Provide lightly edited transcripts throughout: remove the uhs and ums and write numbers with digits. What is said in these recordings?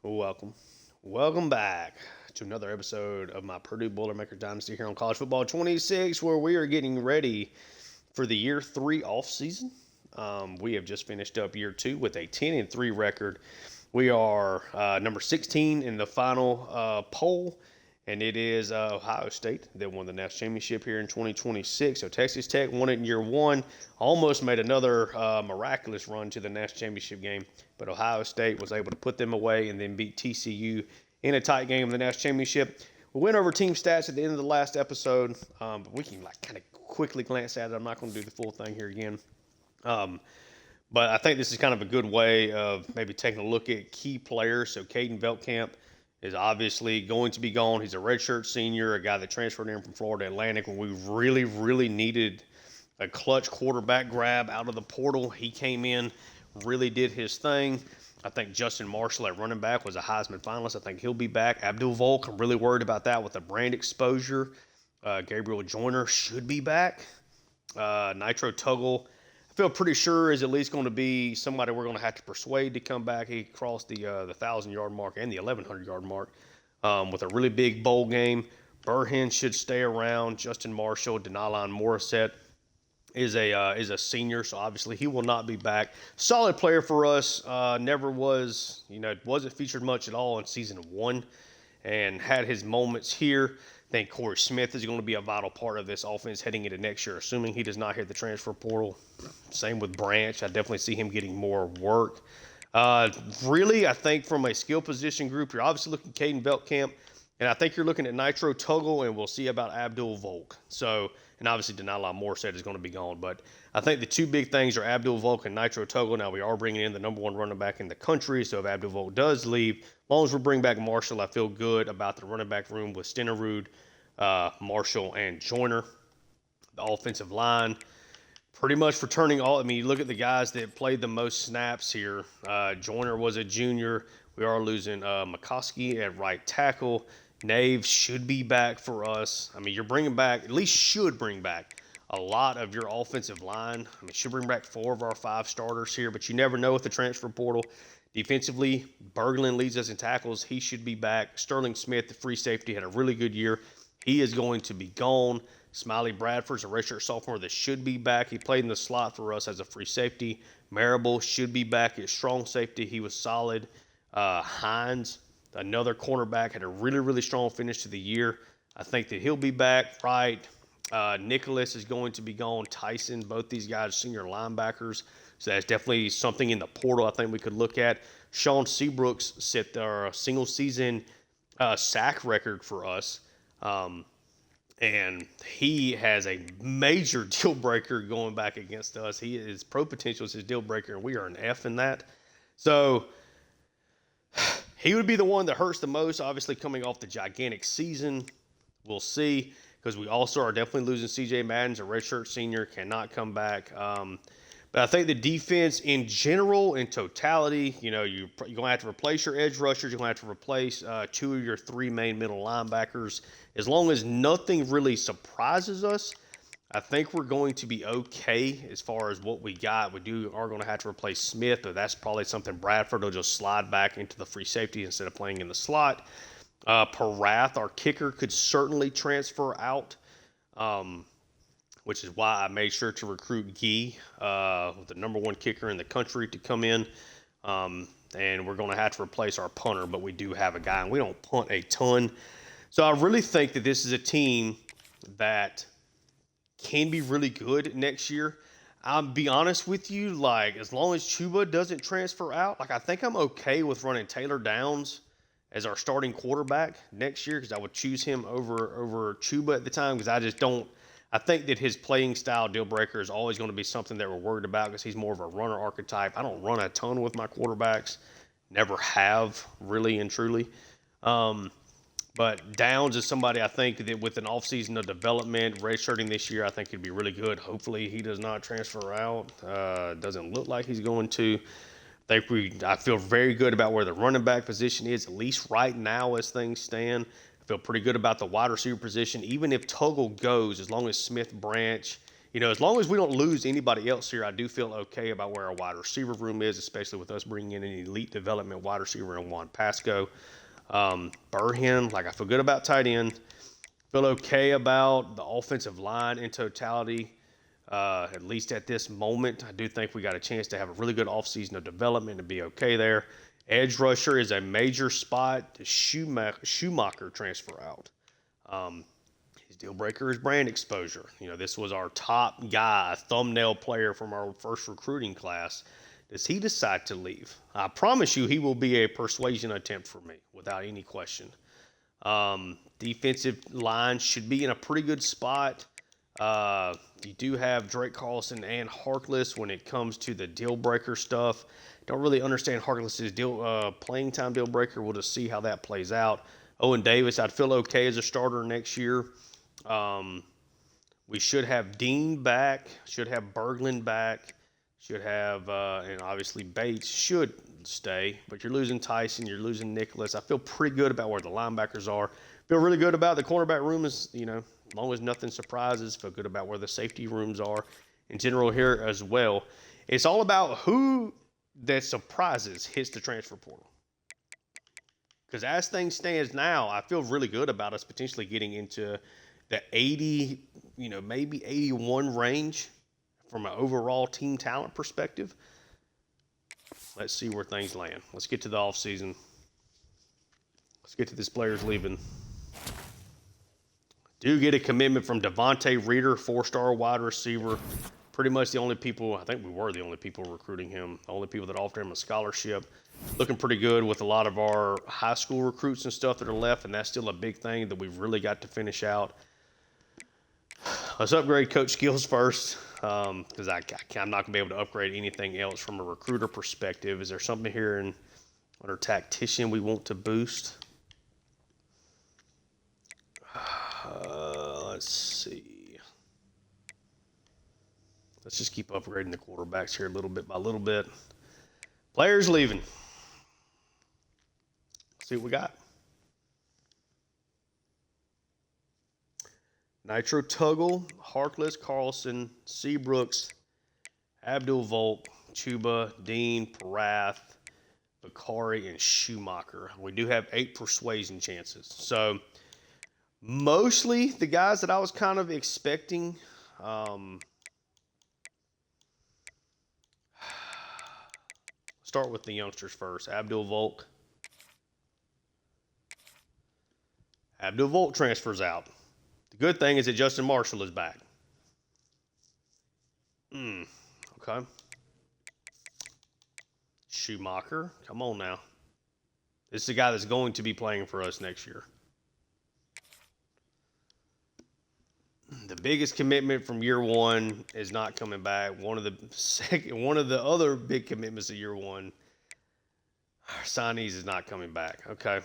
Welcome. Welcome back to another episode of my Purdue Boilermakers Dynasty here on College Football 26, where we are getting ready for the year 3 offseason. We have just finished up year 2 with a 10-3 record. We are number 16 in the final poll, and it is Ohio State that won the national championship here in 2026. So Texas Tech won it in year 1, almost made another miraculous run to the national championship game, but Ohio State was able to put them away and then beat TCU in a tight game of the national championship. We went over team stats at the end of the last episode, but we can kind of quickly glance at it. I'm not going to do the full thing here again. But I think this is kind of a good way of maybe taking a look at key players. So Caden Veltkamp is obviously going to be gone. He's a redshirt senior, a guy that transferred in from Florida Atlantic when we really needed a clutch quarterback grab out of the portal. He came in, really did his thing. I think Justin Marshall at running back was a Heisman finalist. I think he'll be back. Abdul Volk, I'm really worried about that with the brand exposure. Gabriel Joyner should be back. Nitro Tuggle, I feel pretty sure is at least going to be somebody we're going to have to persuade to come back. He crossed the 1,000-yard mark and the 1,100-yard mark with a really big bowl game. Burhen should stay around. Justin Marshall, Denalon Morissette is a senior, so obviously he will not be back. Solid player for us. Never was, wasn't featured much at all in season 1 and had his moments here. I think Corey Smith is going to be a vital part of this offense heading into next year, assuming he does not hit the transfer portal. Same with Branch. I definitely see him getting more work. Really, I think from a skill position group, you're obviously looking at Caden Veltkamp, and I think you're looking at Nitro Tuggle, and we'll see about Abdul Volk. So, and obviously Denalon Morissette is going to be gone. But I think the two big things are Abdul Volk and Nitro Tuggle. Now, we are bringing in the number 1 running back in the country, so if Abdul Volk does leave, as long as we bring back Marshall, I feel good about the running back room with Stenerud, Marshall, and Joyner. The offensive line, pretty much returning all. I mean, you look at the guys that played the most snaps here. Joyner was a junior. We are losing McCoskey at right tackle. Nave should be back for us. I mean, you're bringing back, at least should bring back, a lot of your offensive line. I mean, should bring back 4 of our 5 starters here, but you never know with the transfer portal. Defensively, Berglund leads us in tackles. He should be back. Sterling Smith, the free safety, had a really good year. He is going to be gone. Smiley Bradford's a redshirt sophomore that should be back. He played in the slot for us as a free safety. Marable should be back at strong safety. He was solid. Hines, another cornerback, had a really strong finish to the year. I think that he'll be back. Right. Nicholas is going to be gone. Tyson, both these guys, senior linebackers. So that's definitely something in the portal I think we could look at. Sean Seabrooks set their single season sack record for us. And he has a major deal breaker going back against us. His pro potential is his deal breaker, and we are an F in that. So he would be the one that hurts the most, obviously coming off the gigantic season. We'll see, because we also are definitely losing C.J. Madden's a redshirt senior, cannot come back. But I think the defense in general, in totality, you're going to have to replace your edge rushers. You're going to have to replace 2 of your 3 main middle linebackers. As long as nothing really surprises us, I think we're going to be okay as far as what we got. We are going to have to replace Smith, but that's probably something Bradford will just slide back into the free safety instead of playing in the slot. Parath, our kicker, could certainly transfer out, which is why I made sure to recruit Gee, the number 1 kicker in the country, to come in. And we're going to have to replace our punter, but we do have a guy, and we don't punt a ton. So I really think that this is a team that can be really good next year. I'll be honest with you, as long as Chuba doesn't transfer out, I think I'm okay with running Taylor Downs as our starting quarterback next year, because I would choose him over Chuba at the time, because I think that his playing style deal breaker is always going to be something that we're worried about, because he's more of a runner archetype. I don't run a ton with my quarterbacks. Never have, really and truly. But Downs is somebody I think that with an offseason of development, redshirting this year, I think he'd be really good. Hopefully he does not transfer out. Doesn't look like he's going to. I feel very good about where the running back position is, at least right now as things stand. I feel pretty good about the wide receiver position. Even if Tuggle goes, as long as Smith, Branch, as long as we don't lose anybody else here, I do feel okay about where our wide receiver room is, especially with us bringing in an elite development wide receiver in Juan Pasco. Burhan, I feel good about tight end. Feel okay about the offensive line in totality, at least at this moment. I do think we got a chance to have a really good offseason of development and be okay there. Edge rusher is a major spot. The Schumacher transfer out. His deal breaker is brand exposure. This was our top guy, thumbnail player from our first recruiting class. Does he decide to leave? I promise you he will be a persuasion attempt for me without any question. Defensive line should be in a pretty good spot. You do have Drake Carlson and Harkless when it comes to the deal breaker stuff. Don't really understand Harkless's playing time deal breaker. We'll just see how that plays out. Owen Davis, I'd feel okay as a starter next year. We should have Dean back, should have Berglund back, should have, and obviously Bates should stay, but you're losing Tyson, you're losing Nicholas. I feel pretty good about where the linebackers are. Feel really good about the cornerback room as long as nothing surprises. Feel good about where the safety rooms are in general here as well. It's all about who that surprises hits the transfer portal. Because as things stand now, I feel really good about us potentially getting into the 80, maybe 81 range from an overall team talent perspective. Let's see where things land. Let's get to the offseason. Let's get to this players leaving. Do get a commitment from Devontae Reeder, 4-star wide receiver. Pretty much the only people, I think we were the only people recruiting him, the only people that offered him a scholarship. Looking pretty good with a lot of our high school recruits and stuff that are left, and that's still a big thing that we've really got to finish out. Let's upgrade coach skills first, because I'm not going to be able to upgrade anything else from a recruiter perspective. Is there something here under tactician we want to boost? Let's see. Let's just keep upgrading the quarterbacks here little bit by little bit. Players leaving. See what we got. Nitro Tuggle, Harkless, Carlson, Seabrooks, Abdul Volk, Chuba, Dean, Parath, Bakari, and Schumacher. We do have 8 persuasion chances. So mostly the guys that I was kind of expecting. Start with the youngsters first. Abdul Volk. Abdul Volk transfers out. The good thing is that Justin Marshall is back. Okay. Schumacher. Come on now. This is a guy that's going to be playing for us next year. The biggest commitment from year one is not coming back. One of the other big commitments of year one, our signees, is not coming back. Okay.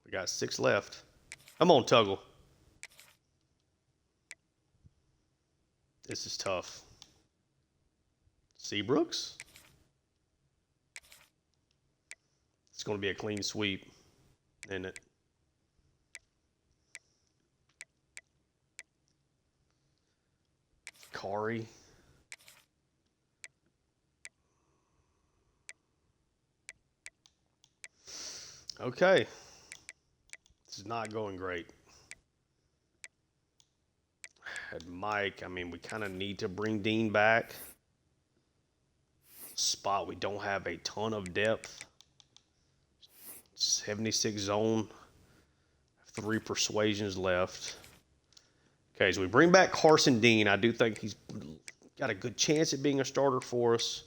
We got 6 left. Come on, Tuggle. This is tough. Seabrooks? It's going to be a clean sweep, isn't it? Kari. Okay. This is not going great. Had Mike. We kind of need to bring Dean back. Spot, we don't have a ton of depth. 76 zone. 3 persuasions left. Okay, so we bring back Carson Dean. I do think he's got a good chance at being a starter for us.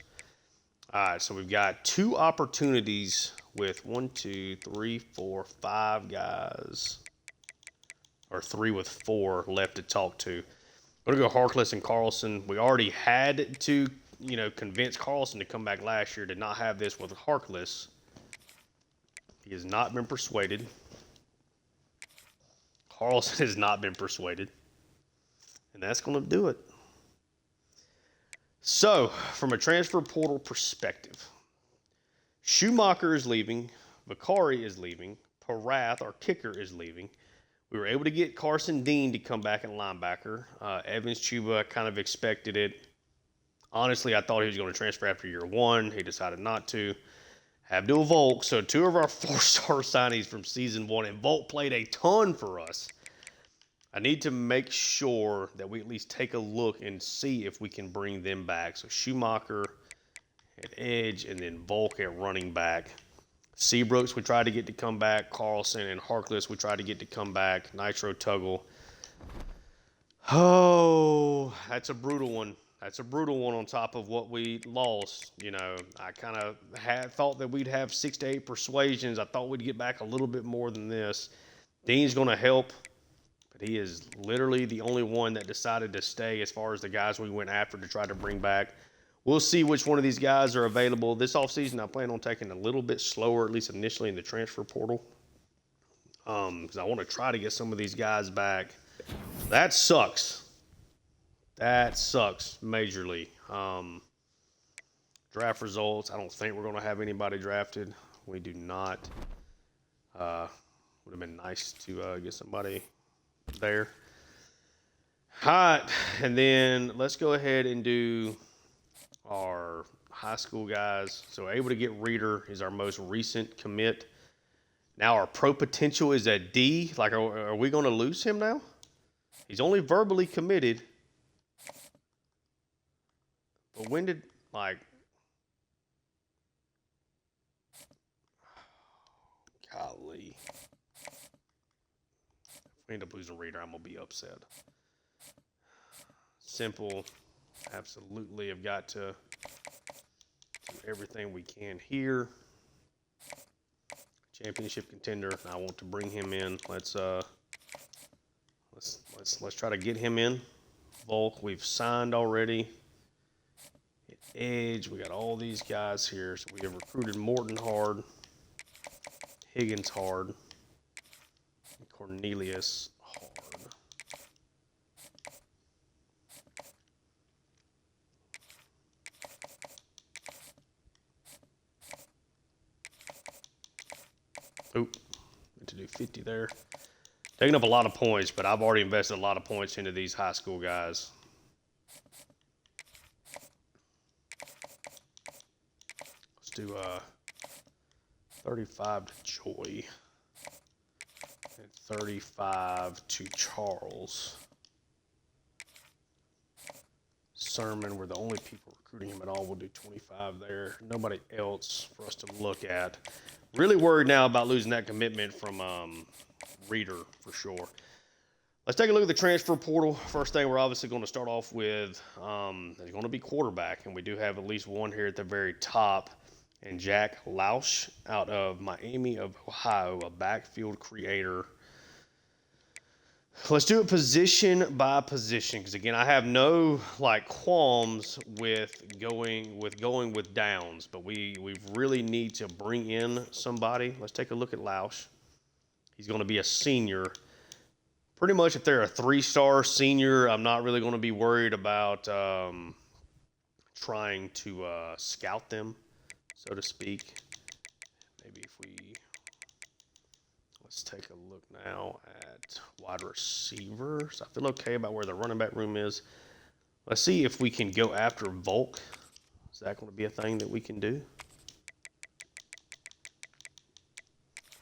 All right, so we've got 2 opportunities with 1, 2, 3, 4, 5 guys. Or 3 with 4 left to talk to. I'm going to go Harkless and Carlson. We already had to, convince Carlson to come back last year. Did not have this with Harkless. He has not been persuaded. Carlson has not been persuaded. And that's going to do it. So, from a transfer portal perspective, Schumacher is leaving. Bakari is leaving. Parath, our kicker, is leaving. We were able to get Carson Dean to come back at linebacker. Evans Chuba, I kind of expected it. Honestly, I thought he was going to transfer after year one. He decided not to. Abdul Volk. So 2 of our 4-star signings from season 1, and Volk played a ton for us. I need to make sure that we at least take a look and see if we can bring them back. So Schumacher at edge, and then Volk at running back. Seabrooks, we tried to get to come back. Carlson and Harkless, we tried to get to come back. Nitro Tuggle. Oh, that's a brutal one. That's a brutal one on top of what we lost. You know, I kind of thought that we'd have 6 to 8 persuasions. I thought we'd get back a little bit more than this. Dean's going to help, but he is literally the only one that decided to stay as far as the guys we went after to try to bring back. We'll see which one of these guys are available. This offseason, I plan on taking a little bit slower, at least initially in the transfer portal, because I want to try to get some of these guys back. That sucks. That sucks majorly. Draft results, I don't think we're going to have anybody drafted. We do not. Would have been nice to get somebody there. All right, and then let's go ahead and do our high school guys. So able to get Reader is our most recent commit. Now our pro potential is at D. Like, are we going to lose him now? He's only verbally committed. But when did, like, golly. If we end up losing Reader, I'm going to be upset. Simple. Absolutely have got to do everything we can here. Championship contender. I want to bring him in. Let's try to get him in. Volk, we've signed already. At edge, we got all these guys here. So we have recruited Morton hard, Higgins hard, and Cornelius hard. Oop, need to do 50 there. Taking up a lot of points, but I've already invested a lot of points into these high school guys. Let's do 35 to Joy and 35 to Charles. Sermon, we're the only people recruiting him at all. We'll do 25 there. Nobody else for us to look at. Really worried now about losing that commitment from Reader for sure. Let's take a look at the transfer portal. First thing we're obviously going to start off with is going to be quarterback, and we do have at least one here at the very top. And Jack Lausch out of Miami of Ohio, a backfield creator. Let's do it position by position, because again, I have no qualms with going with downs, but we really need to bring in somebody. Let's take a look at Lausch. He's going to be a senior. Pretty much, if they're a 3-star senior, I'm not really going to be worried about trying to scout them, so to speak. Maybe if we let's take a look now at wide receivers. I feel okay about where the running back room is. Let's see if we can go after Volk. Is that going to be a thing that we can do?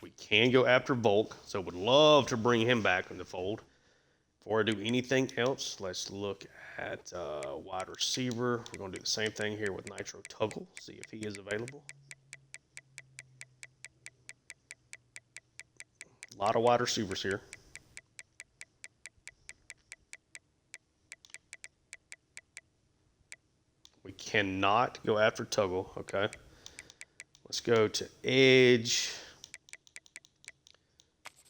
We can go after Volk, so would love to bring him back in the fold. Before I do anything else, let's look at wide receiver. We're going to do the same thing here with Nitro Tuggle, see if he is available. A lot of wide receivers here. We cannot go after Tuggle, okay. Let's go to edge.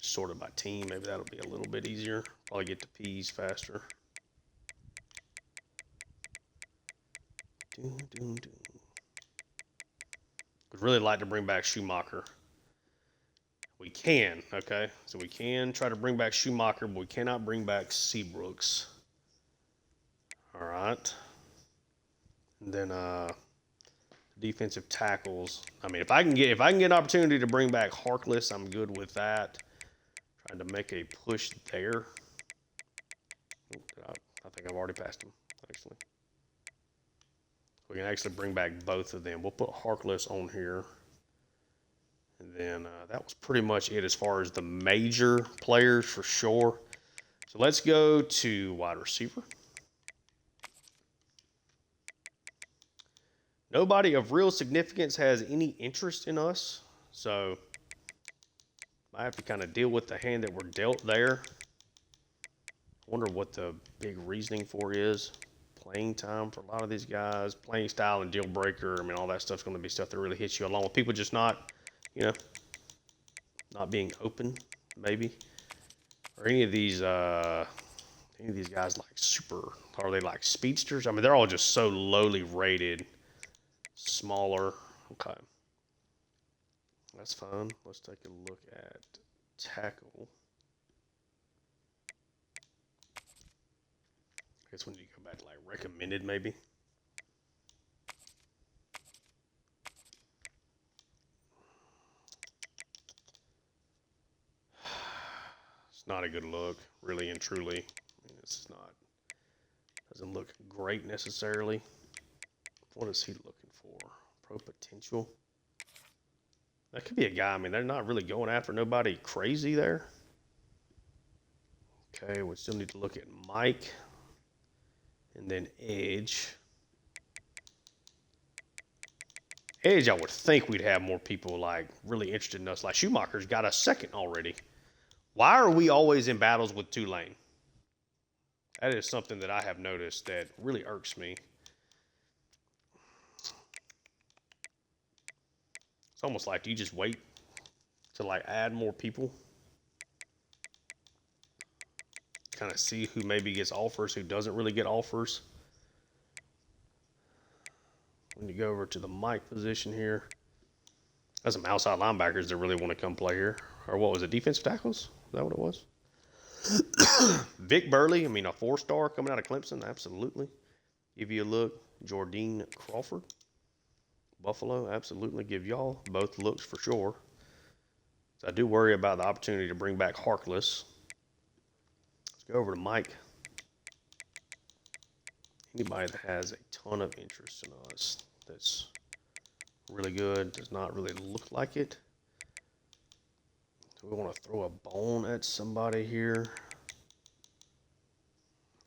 Sorted by team, maybe that'll be a little bit easier. Probably get to P's faster. Would really like to bring back Schumacher. We can, okay? So we can try to bring back Schumacher, but we cannot bring back Seabrooks. All right. And then defensive tackles. I mean, if I can get an opportunity to bring back Harkless, I'm good with that. Trying to make a push there. I think I've already passed him, actually. We can actually bring back both of them. We'll put Harkless on here. And then that was pretty much it as far as the major players for sure. So let's go to wide receiver. Nobody of real significance has any interest in us. So I have to kind of deal with the hand that we're dealt there. I wonder what the big reasoning for is. Playing time for a lot of these guys, playing style and deal breaker. I mean, all that stuff's going to be stuff that really hits you along with people just not, not being open, maybe. Or any of these guys like super, are they like speedsters? I mean, they're all just so lowly rated, smaller. Okay. That's fine. Let's take a look at tackle. I guess when you go back to like recommended, maybe. It's not a good look, really and truly. I mean, this is not, doesn't look great necessarily. What is he looking for? Pro potential. That could be a guy. I mean, they're not really going after nobody crazy there. Okay, we still need to look at Mike. And then edge. Edge, I would think we'd have more people like really interested in us. Like Schumacher's got a second already. Why are we always in battles with Tulane? That is something that I have noticed that really irks me. It's almost like, do you just wait to like add more people? Kind of see who maybe gets offers, who doesn't really get offers. When you go over to the Mike position here, that's some outside linebackers that really want to come play here. Or what was it, defensive tackles? Is that what it was? Vic Burley, I mean, a 4-star coming out of Clemson, absolutely. Give you a look. Jordan Crawford, Buffalo, absolutely. Give y'all both looks for sure. So I do worry about the opportunity to bring back Harkless. Go over to Mike. Anybody that has a ton of interest in us that's really good, does not really look like it. Do we want to throw a bone at somebody here?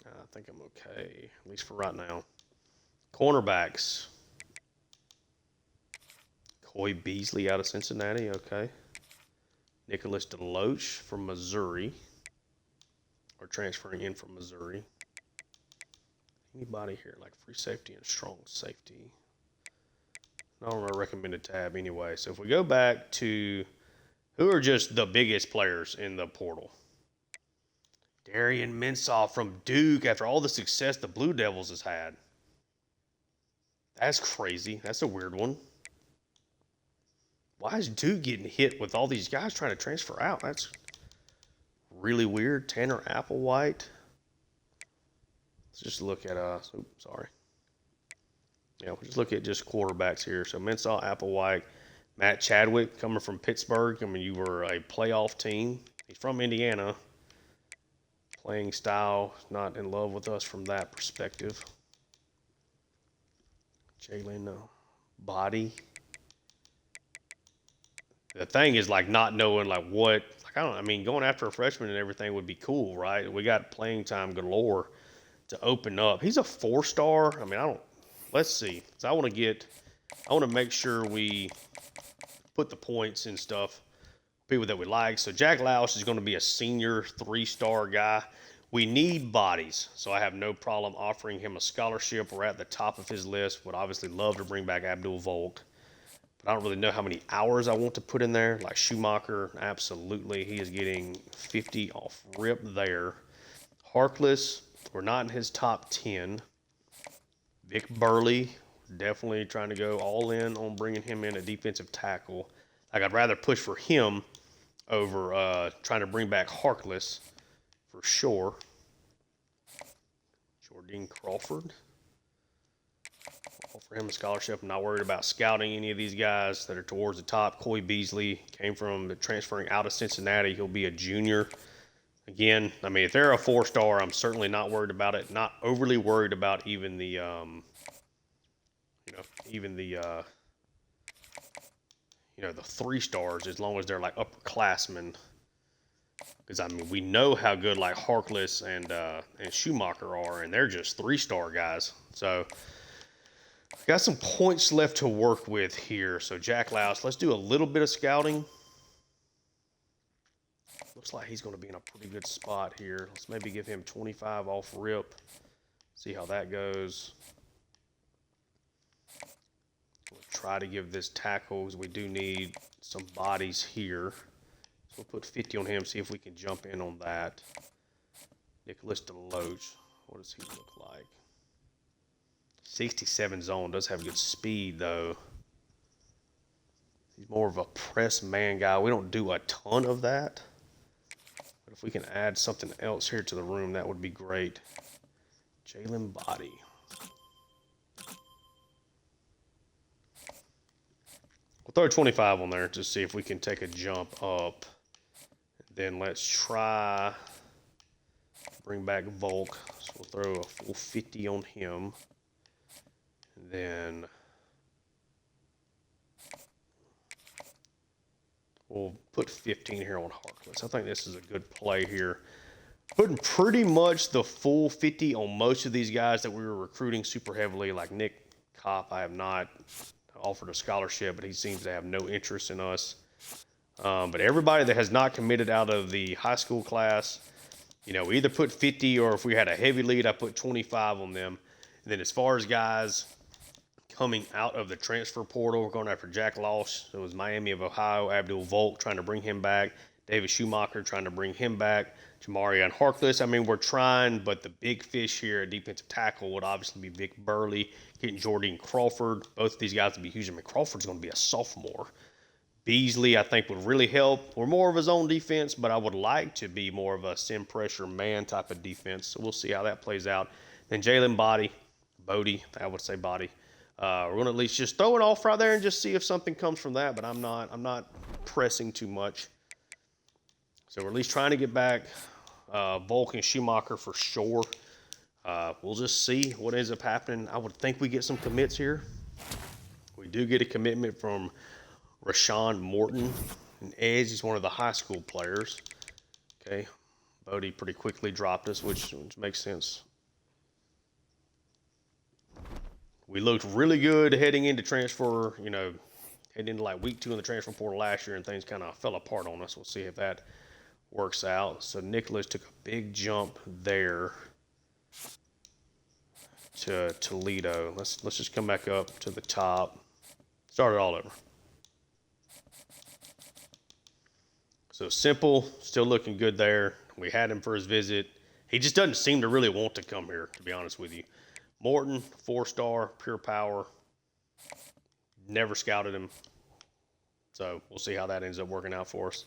I think I'm okay, at least for right now. Cornerbacks. Coy Beasley out of Cincinnati, okay. Nicholas DeLoach from Missouri. Or transferring in from Missouri. Anybody here like free safety and strong safety? Not on our recommended tab anyway. So if we go back to who are just the biggest players in the portal. Darian Mensah from Duke after all the success the Blue Devils has had. That's crazy. That's a weird one. Why is Duke getting hit with all these guys trying to transfer out? That's really weird. Tanner Applewhite. Let's just look at sorry. Yeah, we'll just look at just quarterbacks here. So Mensah, Applewhite, Matt Chadwick coming from Pittsburgh. I mean, you were a playoff team. He's from Indiana. Playing style, not in love with us from that perspective. Jalen Body. The thing is like not knowing like what. I mean, going after a freshman and everything would be cool, right? We got playing time galore to open up. He's a 4-star. I mean, let's see. So I want to make sure we put the points and stuff, people that we like. So Jack Lausch is going to be a senior 3-star guy. We need bodies, so I have no problem offering him a scholarship. We're at the top of his list. Would obviously love to bring back Abdul Volk. But I don't really know how many hours I want to put in there. Like Schumacher, absolutely. He is getting 50 off rip there. Harkless, we're not in his top 10. Vic Burley, definitely trying to go all in on bringing him in a defensive tackle. Like I'd rather push for him over trying to bring back Harkless for sure. Jordan Crawford. Offer him a scholarship. I'm not worried about scouting any of these guys that are towards the top. Coy Beasley came from transferring out of Cincinnati. He'll be a junior. Again, I mean, if they're a 4-star, I'm certainly not worried about it. Not overly worried about even the, the 3 stars, as long as they're like upperclassmen. Because I mean, we know how good like Harkless and Schumacher are, and they're just 3-star guys. So got some points left to work with here. So Jack Louse, let's do a little bit of scouting. Looks like he's going to be in a pretty good spot here. Let's maybe give him 25 off rip. See how that goes. We'll try to give this tackle because we do need some bodies here. So we'll put 50 on him, see if we can jump in on that. Nicholas DeLoach, what does he look like? 67 zone, does have good speed though. He's more of a press man guy. We don't do a ton of that. But if we can add something else here to the room, that would be great. Jalen Body. We'll throw 25 on there to see if we can take a jump up. Then let's try bring back Volk. So we'll throw a full 50 on him. And then we'll put 15 here on Harkless. I think this is a good play here. Putting pretty much the full 50 on most of these guys that we were recruiting super heavily, like Nick Kopp. I have not offered a scholarship, but he seems to have no interest in us. But everybody that has not committed out of the high school class, we either put 50 or if we had a heavy lead, I put 25 on them. And then as far as guys coming out of the transfer portal, we're going after Jack Loss. It was Miami of Ohio, Abdul Volk trying to bring him back. David Schumacher trying to bring him back. Jamarian Harkless. I mean, we're trying, but the big fish here at defensive tackle would obviously be Vic Burley, getting Jordan Crawford. Both of these guys would be huge. I mean, Crawford's going to be a sophomore. Beasley, I think, would really help. We're more of a zone defense, but I would like to be more of a sim pressure man type of defense. So we'll see how that plays out. Then Jalen Bodie, I would say Body. We're going to at least just throw it off right there and just see if something comes from that, but I'm not pressing too much. So we're at least trying to get back Volk and Schumacher for sure. We'll just see what ends up happening. I would think we get some commits here. We do get a commitment from Rashawn Morton, an edge. He's one of the high school players. Okay, Bodie pretty quickly dropped us, which makes sense. We looked really good heading into transfer, heading into like week 2 in the transfer portal last year, and things kind of fell apart on us. We'll see if that works out. So Nicholas took a big jump there to Toledo. Let's just come back up to the top. Start it all over. So Simple, still looking good there. We had him for his visit. He just doesn't seem to really want to come here, to be honest with you. Morton, 4-star, pure power. Never scouted him. So we'll see how that ends up working out for us.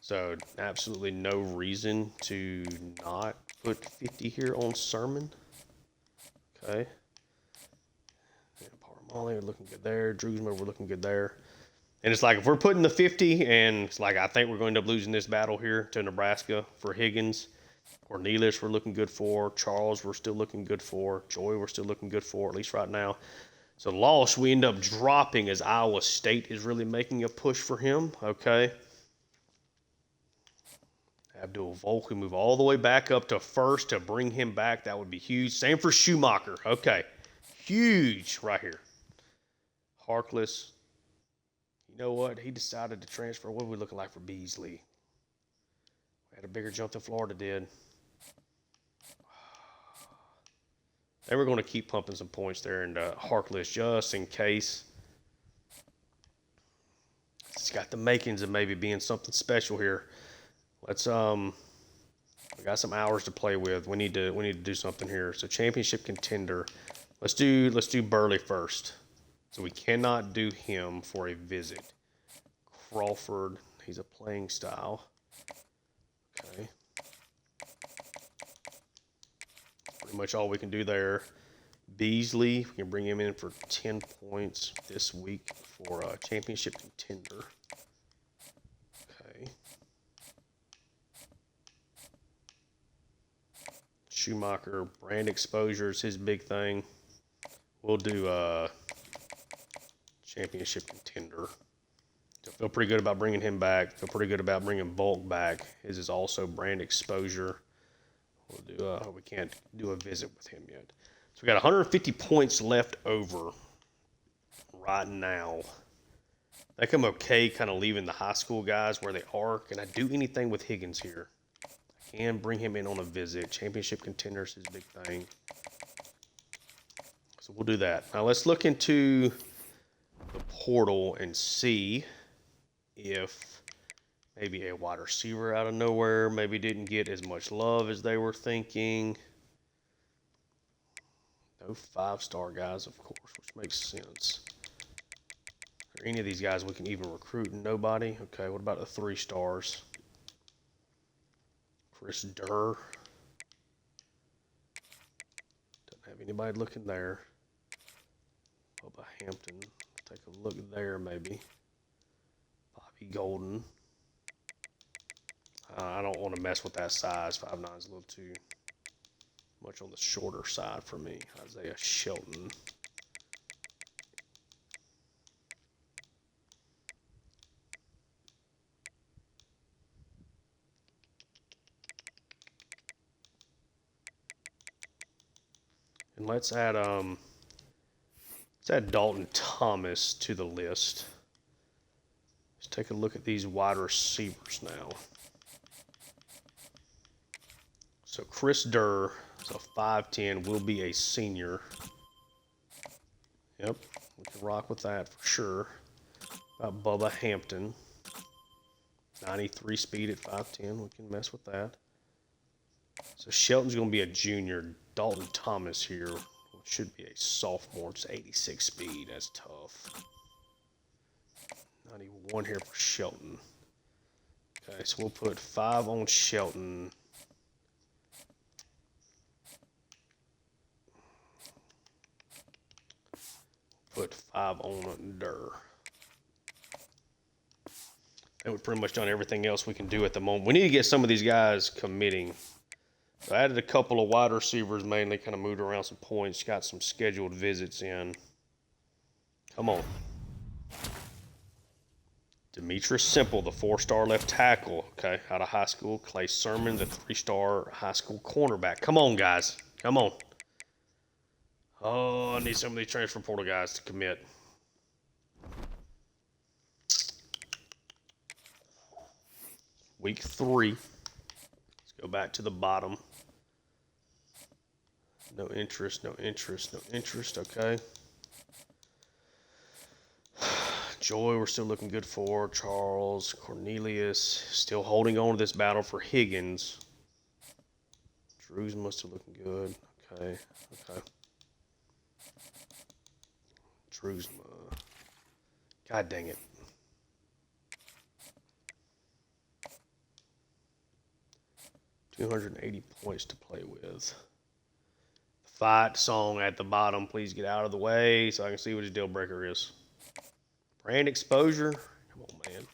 So absolutely no reason to not put 50 here on Sermon. Okay. Parmali, we're looking good there. Drewsman, we're looking good there. And it's like if we're putting the 50, and it's like I think we're going to end up losing this battle here to Nebraska for Higgins. Cornelius, we're looking good for. Charles, we're still looking good for. Joy, we're still looking good for, at least right now. So Loss, we end up dropping as Iowa State is really making a push for him. Okay. Abdul Volk, we move all the way back up to first to bring him back. That would be huge. Same for Schumacher. Okay. Huge right here. Harkless. You know what? He decided to transfer. What are we looking like for Beasley? We had a bigger jump than Florida did. And we're going to keep pumping some points there into Harkless just in case. It's got the makings of maybe being something special here. Let's we got some hours to play with. We need to do something here. So championship contender. Let's do Burley first. So we cannot do him for a visit. Crawford, he's a playing style. Okay. Pretty much all we can do there. Beasley, we can bring him in for 10 points this week for a championship contender. Okay. Schumacher, brand exposure is his big thing. We'll do a championship contender. So feel pretty good about bringing him back. Feel pretty good about bringing Bulk back. His is also brand exposure. We'll do. We can't do a visit with him yet. So we got 150 points left over right now. I think I'm okay kind of leaving the high school guys where they are. Can I do anything with Higgins here? I can bring him in on a visit. Championship contenders is his big thing. So we'll do that. Now let's look into the portal and see if maybe a wide receiver out of nowhere maybe didn't get as much love as they were thinking. No 5-star guys, of course, which makes sense. Are any of these guys we can even recruit? Nobody? Okay, what about the 3 stars? Chris Durr. Doesn't have anybody looking there. Bubba Hampton. Take a look there, maybe. Bobby Golden. I don't want to mess with that size. 5'9" is a little too much on the shorter side for me. Isaiah Shelton. And let's add Dalton Thomas to the list. Let's take a look at these wide receivers now. So Chris Durr, so 5'10", will be a senior. Yep, we can rock with that for sure. About Bubba Hampton, 93 speed at 5'10", we can mess with that. So Shelton's going to be a junior. Dalton Thomas here should be a sophomore. It's 86 speed. That's tough. 91 here for Shelton. Okay, so we'll put 5 on Shelton. Put 5 on Durr. And we've pretty much done everything else we can do at the moment. We need to get some of these guys committing. So I added a couple of wide receivers mainly, kind of moved around some points, got some scheduled visits in. Come on. Demetrius Simple, the 4-star left tackle, okay, out of high school. Clay Sermon, the 3-star high school cornerback. Come on, guys. Come on. Oh, I need some of these transfer portal guys to commit. Week 3. Let's go back to the bottom. No interest, no interest, no interest. Okay. Joy, we're still looking good for. Charles, Cornelius, still holding on to this battle for Higgins. Drew's still looking good. Okay. Okay. Drew's. God dang it. $280 points to play with. Fight song at the bottom. Please get out of the way so I can see what his deal breaker is. Brand exposure. Come on, man.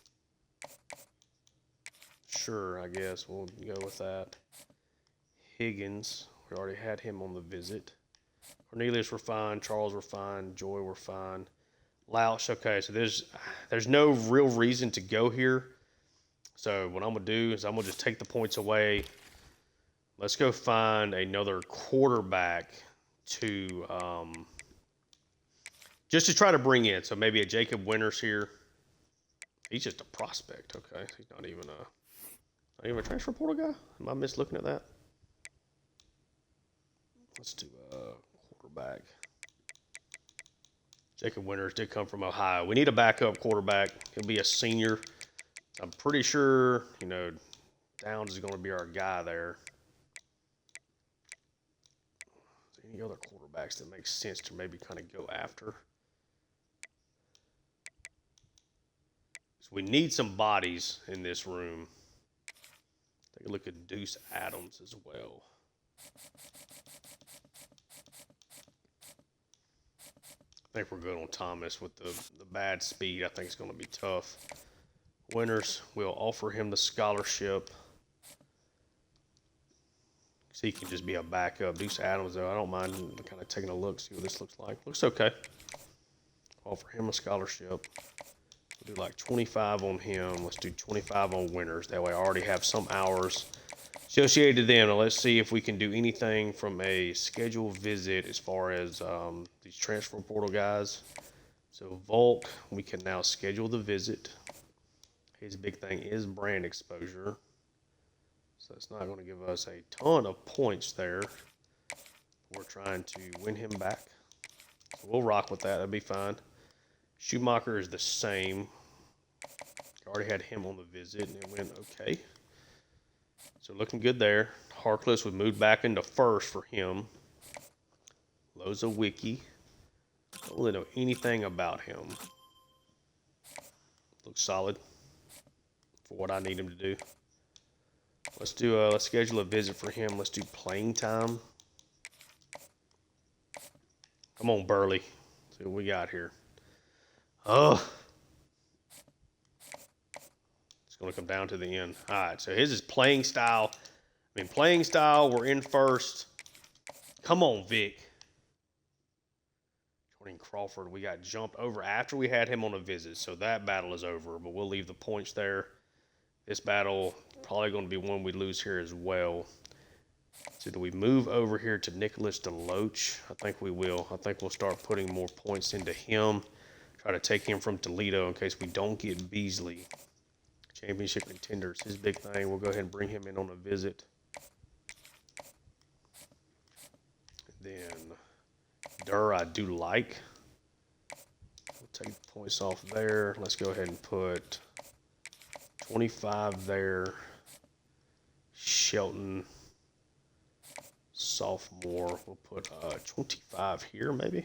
Sure, I guess we'll go with that. Higgins. We already had him on the visit. Cornelius, we're fine. Charles, we're fine. Joy, we're fine. Louch, okay. So there's no real reason to go here. So what I'm going to do is I'm going to just take the points away. Let's go find another quarterback to just to try to bring in. So maybe a Jacob Winters here. He's just a prospect. Okay, he's not even a transfer portal guy. Am I mislooking at that? Let's do a quarterback. Jacob Winters did come from Ohio. We need a backup quarterback. He'll be a senior. I'm pretty sure, Downs is going to be our guy there. Any other quarterbacks that make sense to maybe kind of go after? So we need some bodies in this room. Take a look at Deuce Adams as well. I think we're good on Thomas with the bad speed. I think it's going to be tough. Winners, we'll offer him the scholarship. So he can just be a backup. Deuce Adams, though, I don't mind kind of taking a look, see what this looks like. Looks okay. Offer him a scholarship. We'll do like 25 on him. Let's do 25 on Winners. That way I already have some hours associated to them. Now let's see if we can do anything from a scheduled visit as far as these transfer portal guys. So Volk, we can now schedule the visit. His big thing is brand exposure. So it's not going to give us a ton of points there. We're trying to win him back. So we'll rock with that. That'll be fine. Schumacher is the same. Already had him on the visit and it went okay. So looking good there. Harkless would move back into first for him. Loza Wiki. Don't really know anything about him. Looks solid for what I need him to do. Let's schedule a visit for him. Let's do playing time. Come on, Burley. See what we got here. Oh. It's going to come down to the end. All right, so his is playing style. I mean, playing style, we're in first. Come on, Vic. Jordan Crawford, we got jumped over after we had him on a visit, so that battle is over, but we'll leave the points there. This battle probably going to be one we lose here as well. So do we move over here to Nicholas DeLoach? I think we will. I think we'll start putting more points into him. Try to take him from Toledo in case we don't get Beasley. Championship contenders, his big thing. We'll go ahead and bring him in on a visit. Then Durr, I do like. We'll take the points off there. Let's go ahead and put 25 there. Shelton, sophomore. We'll put 25 here, maybe.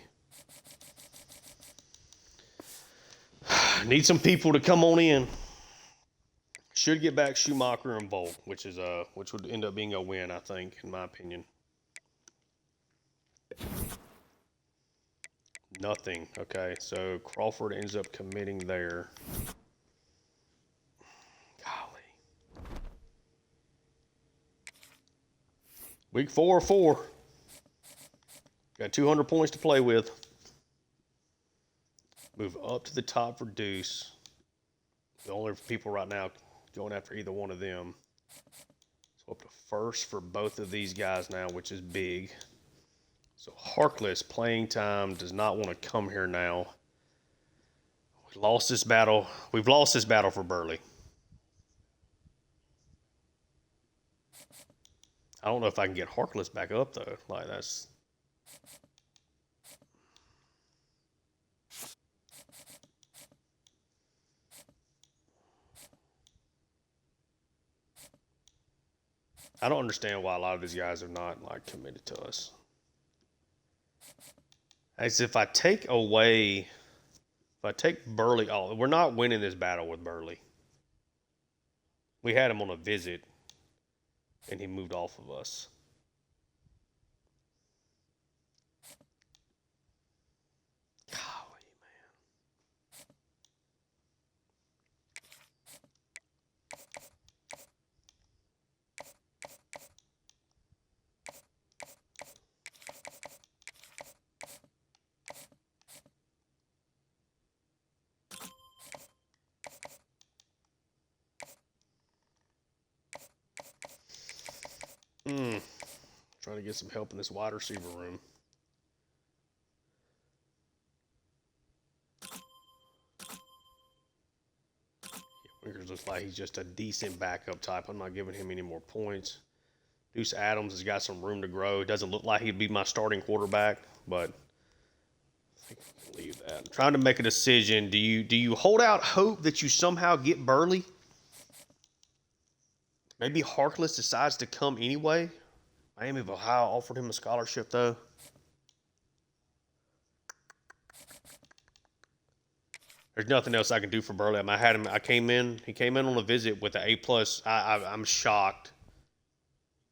Need some people to come on in. Should get back Schumacher and Volk, which would end up being a win, I think, in my opinion. Nothing. Okay, so Crawford ends up committing there. Golly. Week 4. Got 200 points to play with. Move up to the top for Deuce. The only people right now going after either one of them. So up to first for both of these guys now, which is big. So Harkless, playing time, does not want to come here now. We lost this battle. We've lost this battle for Burley. I don't know if I can get Harkless back up, though. Like, that's... I don't understand why a lot of these guys are not, like, committed to us. As if I take away... If I take Burley... Oh, we're not winning this battle with Burley. We had him on a visit, and he moved off of us. Golly, man. Trying to get some help in this wide receiver room. Winkers looks like he's just a decent backup type. I'm not giving him any more points. Deuce Adams has got some room to grow. It doesn't look like he'd be my starting quarterback, but I think we can leave that. I'm trying to make a decision. Do you hold out hope that you somehow get Burley? Maybe Harkless decides to come anyway. Miami of Ohio offered him a scholarship, though. There's nothing else I can do for Burley. I had him. He came in on a visit with an A+. I'm shocked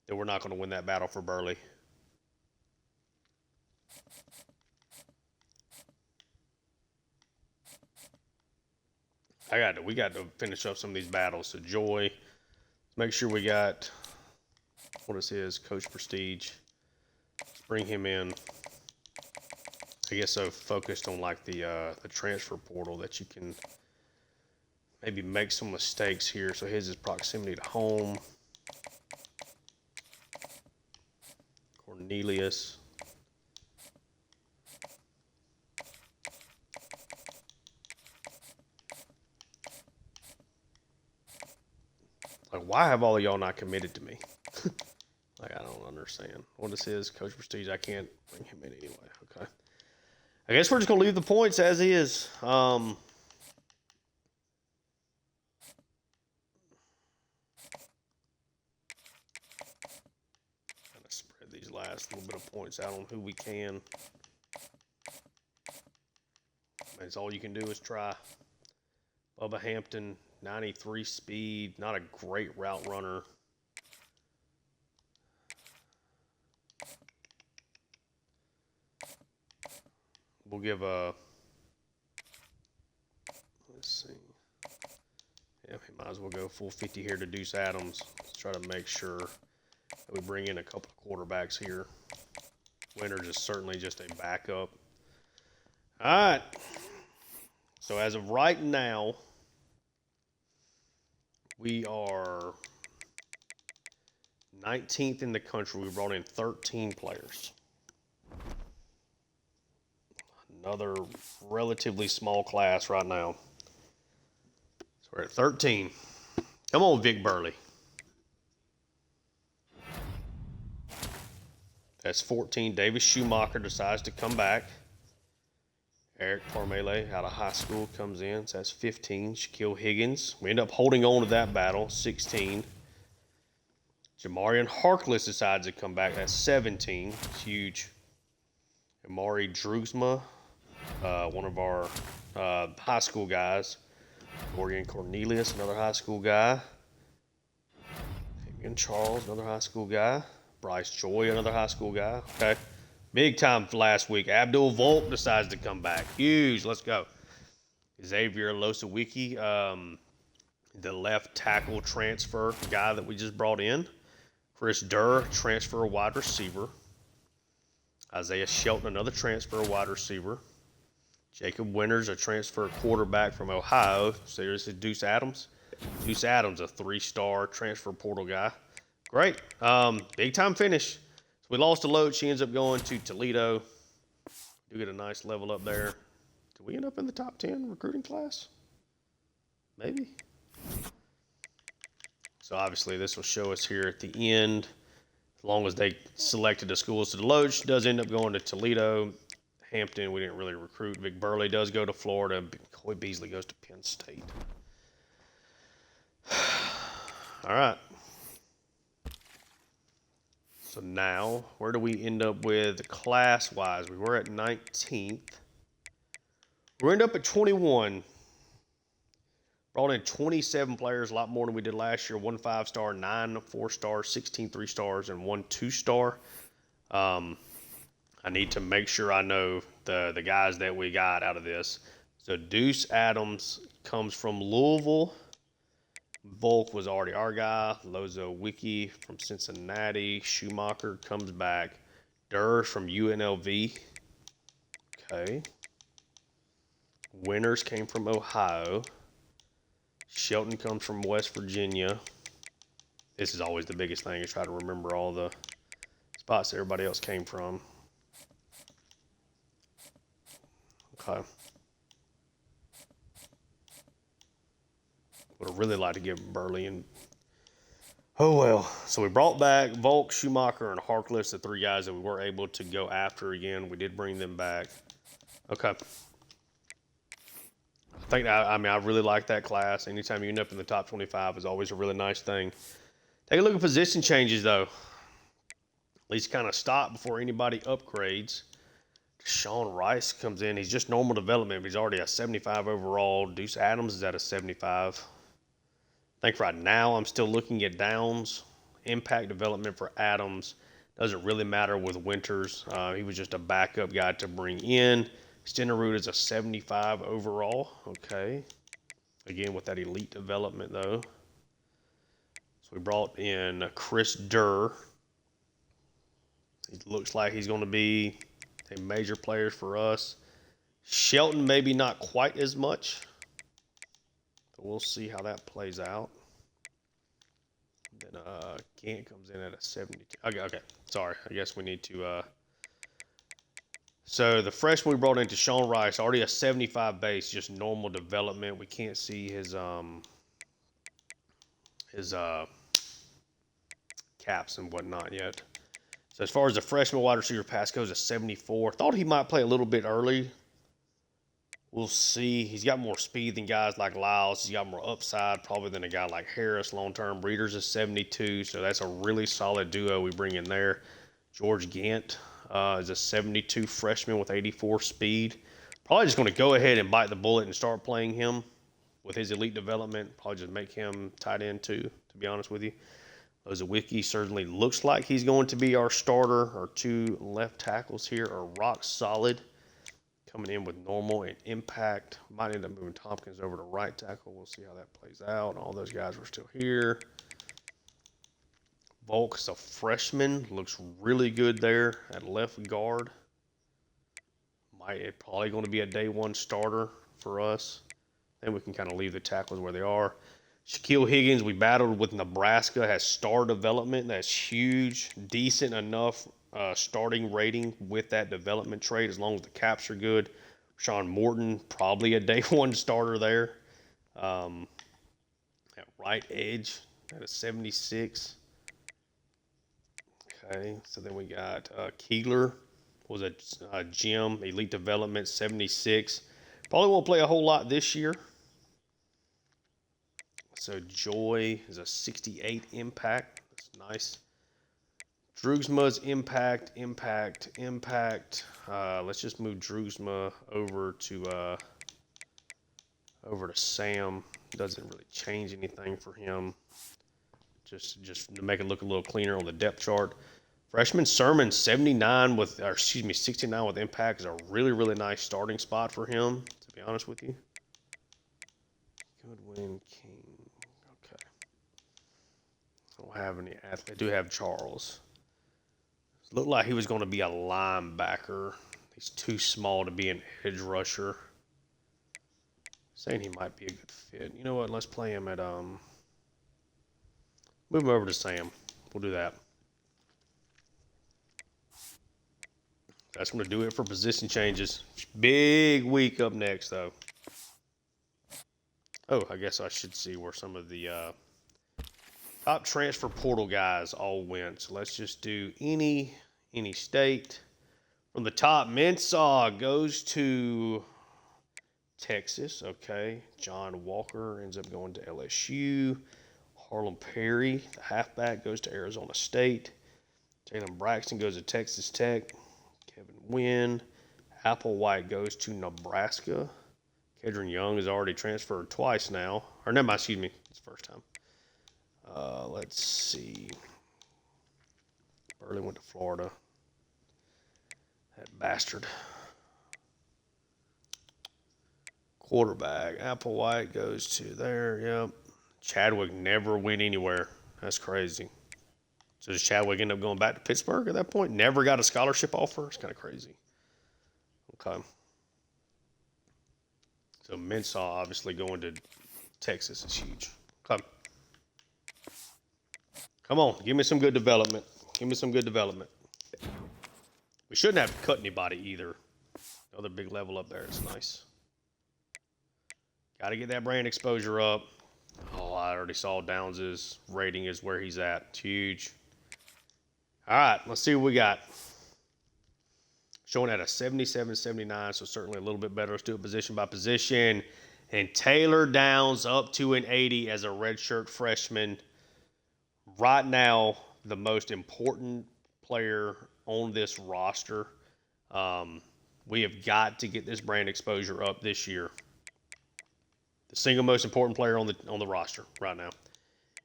that we're not going to win that battle for Burley. We got to finish up some of these battles. So Joy, make sure we got what is his Coach Prestige. Let's bring him in. I guess so focused on like the transfer portal that you can maybe make some mistakes here. So his is proximity to home. Cornelius. Like, why have all of y'all not committed to me? Like, I don't understand. What is his Coach Prestige? I can't bring him in anyway. Okay. I guess we're just going to leave the points as is. Kind of spread these last little bit of points out on who we can. That's all you can do is try. Bubba Hampton, 93 speed, not a great route runner. We'll give a, let's see. Yeah, we might as well go full 50 here to Deuce Adams. Let's try to make sure that we bring in a couple of quarterbacks here. Winters is certainly just a backup. All right. So as of right now, we are 19th in the country. We brought in 13 players. Another relatively small class right now. So we're at 13. Come on, Vic Burley. That's 14. Davis Schumacher decides to come back. Eric Parmele out of high school comes in. So that's 15. Shaquille Higgins. We end up holding on to that battle. 16. Jamarian Harkless decides to come back. That's 17. It's huge. Amari Drusma, one of our high school guys. Morgan Cornelius, another high school guy. Fabian Charles, another high school guy. Bryce Joy, another high school guy. Okay. Big time last week. Abdul Volk decides to come back. Huge. Let's go. Xavier Losawicki, the left tackle transfer guy that we just brought in. Chris Durr, transfer wide receiver. Isaiah Shelton, another transfer wide receiver. Jacob Winters, a transfer quarterback from Ohio. So there's Deuce Adams. Deuce Adams, a 3-star transfer portal guy. Great. Big time finish. So we lost to Loach. She ends up going to Toledo. Do get a nice level up there. Did we end up in the top 10 recruiting class? Maybe. So obviously this will show us here at the end. As long as they selected the schools. So Deloach does end up going to Toledo. Hampton, we didn't really recruit. Vic Burley does go to Florida. Coy Beasley goes to Penn State. All right. So now, where do we end up with class-wise? We were at 19th. We end up at 21. Brought in 27 players, a lot more than we did last year. 1 5-star, 9 4-stars, 16 3-stars, and 1 2-star. I need to make sure I know the guys that we got out of this. So Deuce Adams comes from Louisville. Volk was already our guy. Lozo Wiki from Cincinnati. Schumacher comes back. Durr from UNLV. Okay. Winters came from Ohio. Shelton comes from West Virginia. This is always the biggest thing, is try to remember all the spots everybody else came from. Okay. Would have really liked to give Burley and oh well. So we brought back Volk, Schumacher, and Harkless, the 3 guys that we weren't able to go after again. We did bring them back. Okay. I really like that class. Anytime you end up in the top 25 is always a really nice thing. Take a look at position changes, though. At least kind of stop before anybody upgrades. Sean Rice comes in. He's just normal development, but he's already a 75 overall. Deuce Adams is at a 75. I think right now I'm still looking at downs. Impact development for Adams doesn't really matter with Winters. He was just a backup guy to bring in. Stenerud is a 75 overall. Okay. Again, with that elite development, though. So we brought in Chris Durr. He looks like he's going to be a major player for us. Shelton, maybe not quite as much. But we'll see how that plays out. Then Gant comes in at a 72. Okay. Sorry. I guess we need to... So the freshman we brought into Sean Rice, already a 75 base, just normal development. We can't see his caps and whatnot yet. So as far as the freshman wide receiver pass goes, a 74. Thought he might play a little bit early. We'll see. He's got more speed than guys like Lyles. He's got more upside probably than a guy like Harris long-term. Breeders is 72, so that's a really solid duo we bring in there. George Gant is a 72 freshman with 84 speed. Probably just going to go ahead and bite the bullet and start playing him with his elite development. Probably just make him tight end too, to be honest with you. Lozawicki certainly looks like he's going to be our starter. Our two left tackles here are rock solid. Coming in with normal and impact. Might end up moving Tompkins over to right tackle. We'll see how that plays out. All those guys are still here. Volk's a freshman. Looks really good there at left guard. Probably going to be a day one starter for us. Then we can kind of leave the tackles where they are. Shaquille Higgins, we battled with Nebraska, has star development. That's huge. Decent enough starting rating with that development trait as long as the caps are good. Sean Morton, probably a day one starter there. At right edge at a 76. Okay, so then we got Keegler, was a gym, elite development, 76. Probably won't play a whole lot this year. So Joy is a 68 impact. That's nice. Droogsma's impact. Let's just move Droogsma over to Sam. Doesn't really change anything for him. Just to make it look a little cleaner on the depth chart. Freshman Sermon 69 with, or excuse me, 69 with impact is a really, really nice starting spot for him, to be honest with you. Goodwin King. Okay. I don't have any athletes. I do have Charles. Looked like he was going to be a linebacker. He's too small to be an edge rusher. Saying he might be a good fit. You know what? Let's play him at move him over to Sam. We'll do that. That's going to do it for position changes. Big week up next, though. Oh, I guess I should see where some of the top transfer portal guys all went. So let's just do any state. From the top, Mensah goes to Texas. Okay. John Walker ends up going to LSU. Harlem Perry, the halfback, goes to Arizona State. Jalen Braxton goes to Texas Tech. Kevin Wynn. Applewhite goes to Nebraska. Kedron Young has already transferred twice now. Or no, excuse me, it's the first time. Let's see. Burley went to Florida. That bastard. Quarterback. Applewhite goes to there. Yep. Chadwick never went anywhere. That's crazy. So does Chadwick end up going back to Pittsburgh at that point? Never got a scholarship offer? It's kind of crazy. Okay. So Mensah obviously going to Texas is huge. Okay. Come on, give me some good development. Give me some good development. We shouldn't have to cut anybody either. Another big level up there. It's nice. Got to get that brand exposure up. Oh, I already saw Downs' rating is where he's at. It's huge. All right, let's see what we got. Showing at a 77, 79, so certainly a little bit better. Let's do it position by position. And Taylor Downs up to an 80 as a redshirt freshman. Right now, the most important player on this roster. We have got to get this brand exposure up this year. The single most important player on the roster right now.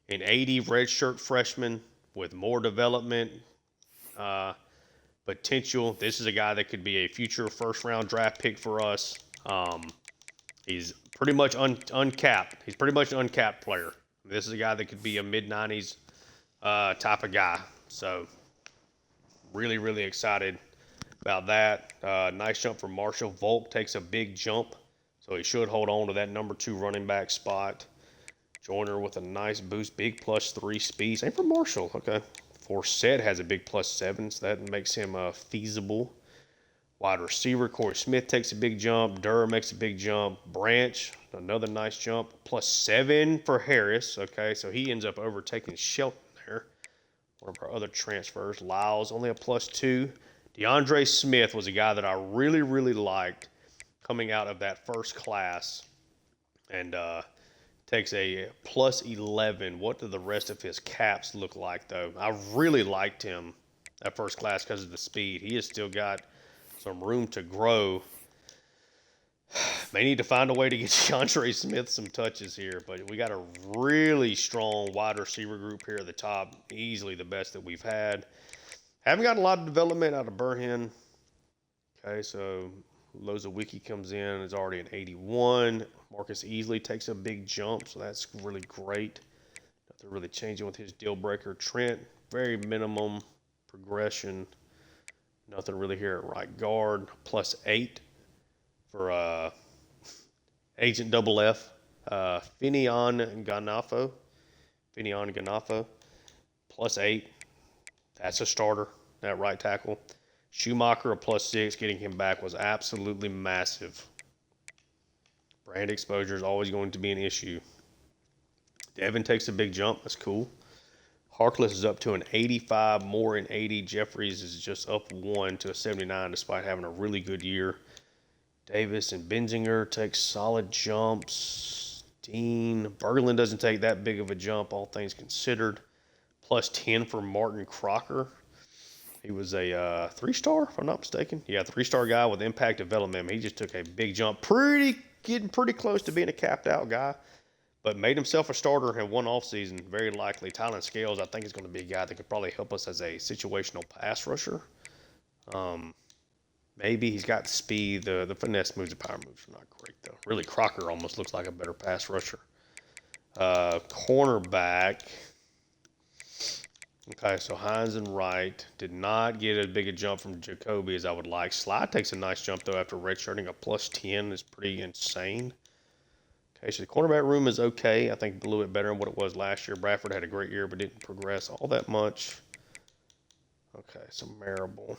An 80 redshirt freshman with more development potential. This is a guy that could be a future first-round draft pick for us. He's pretty much uncapped. He's pretty much an uncapped player. This is a guy that could be a mid-90s type of guy. So really, really excited about that. Nice jump from Marshall. Volk takes a big jump, so he should hold on to that number 2 running back spot. Joyner with a nice boost, big +3 speed. Same for Marshall. Okay. Forsett has a big +7, so that makes him feasible. Wide receiver, Corey Smith takes a big jump. Durham makes a big jump. Branch, another nice jump. +7 for Harris. Okay, so he ends up overtaking Shelton there. One of our other transfers. Lyles, only a +2. DeAndre Smith was a guy that I really, really liked coming out of that first class. And takes a +11. What do the rest of his caps look like, though? I really liked him that first class because of the speed. He has still got some room to grow. May need to find a way to get DeAndre Smith some touches here, but we got a really strong wide receiver group here at the top. Easily the best that we've had. Haven't got a lot of development out of Burhan. Okay, so Lozawicki comes in, is already an 81. Marcus Easley takes a big jump, so that's really great. Nothing really changing with his deal breaker. Trent, very minimum progression. Nothing really here at right guard. +8 for Agent Double F. Finian Ganafo. +8. That's a starter, that right tackle. Schumacher, a +6. Getting him back was absolutely massive. Brand exposure is always going to be an issue. Devin takes a big jump. That's cool. Harkless is up to an 85, more in 80. Jeffries is just up 1 to a 79 despite having a really good year. Davis and Benzinger take solid jumps. Dean Berglund doesn't take that big of a jump, all things considered. +10 for Martin Crocker. He was a 3-star, if I'm not mistaken. Yeah, 3-star guy with impact development. He just took a big jump. Getting pretty close to being a capped-out guy, but made himself a starter in one offseason, very likely. Tylen Scales, I think, is going to be a guy that could probably help us as a situational pass rusher. Maybe he's got the speed. The finesse moves, the power moves are not great, though. Really, Crocker almost looks like a better pass rusher. Cornerback. Okay, so Hines and Wright did not get as big a jump from Jacoby as I would like. Slide takes a nice jump, though, after redshirting. A +10 is pretty insane. Okay, so the cornerback room is okay. I think a little bit better than what it was last year. Bradford had a great year, but didn't progress all that much. Okay, so Marable.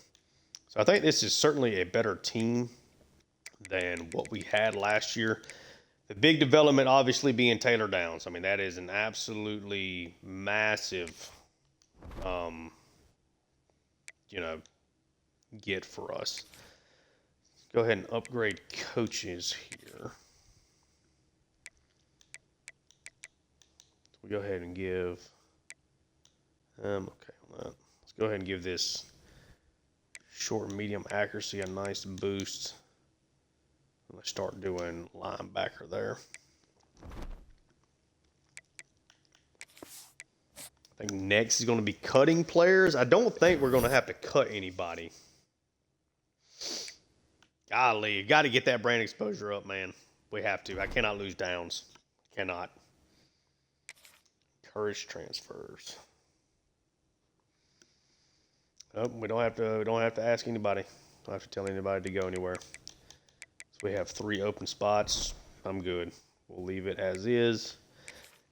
So I think this is certainly a better team than what we had last year. The big development, obviously, being Taylor Downs. I mean, that is an absolutely massive get for us. Let's go ahead and upgrade coaches here. So we go ahead and give let's go ahead and give this short and medium accuracy a nice boost. Let's start doing linebacker there. I think next is going to be cutting players. I don't think we're going to have to cut anybody. Golly, you got to get that brand exposure up, man. We have to. I cannot lose Downs. Cannot. Encourage transfers. Oh, we don't have to ask anybody. Don't have to tell anybody to go anywhere. So we have 3 open spots. I'm good. We'll leave it as is.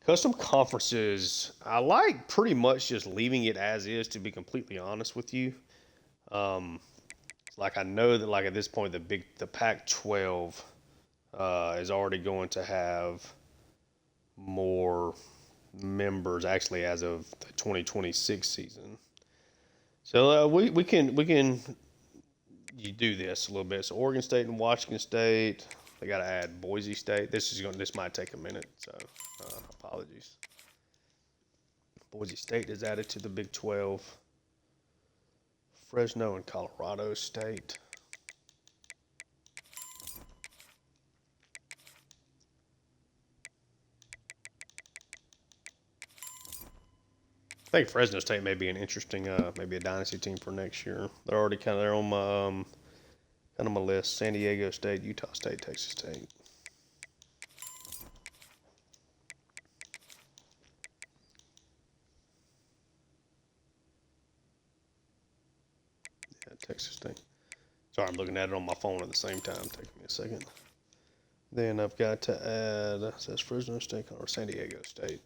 Custom conferences, I like pretty much just leaving it as is, to be completely honest with you. Like I know that, like at this point, the Pac-12 is already going to have more members actually as of the 2026 season. So we can do this a little bit. So Oregon State and Washington State. They got to add Boise State. This might take a minute, so apologies. Boise State is added to the Big 12. Fresno and Colorado State. I think Fresno State may be an interesting, maybe a dynasty team for next year. They're already they're on my list. San Diego State, Utah State, Texas State. Texas State. Sorry, I'm looking at it on my phone at the same time. Taking me a second. Then I've got to add, it says Fresno State or San Diego State.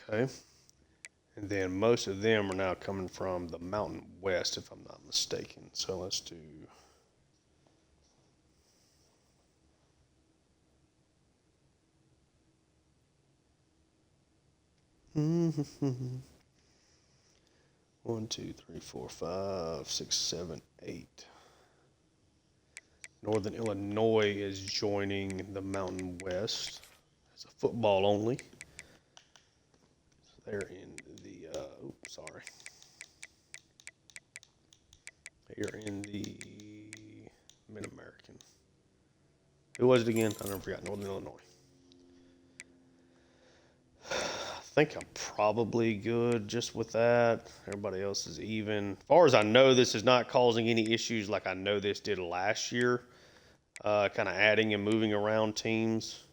Okay. And then most of them are now coming from the Mountain West, if I'm not mistaken. So let's do. One, two, three, four, five, six, seven, 8. Northern Illinois is joining the Mountain West as a football only. So they're in the, sorry. They're in the Mid-American. Who was it again? I never forgot. Northern Illinois. I think I'm probably good just with that. Everybody else is even. As far as I know, this is not causing any issues like I know this did last year. Kind of adding and moving around teams.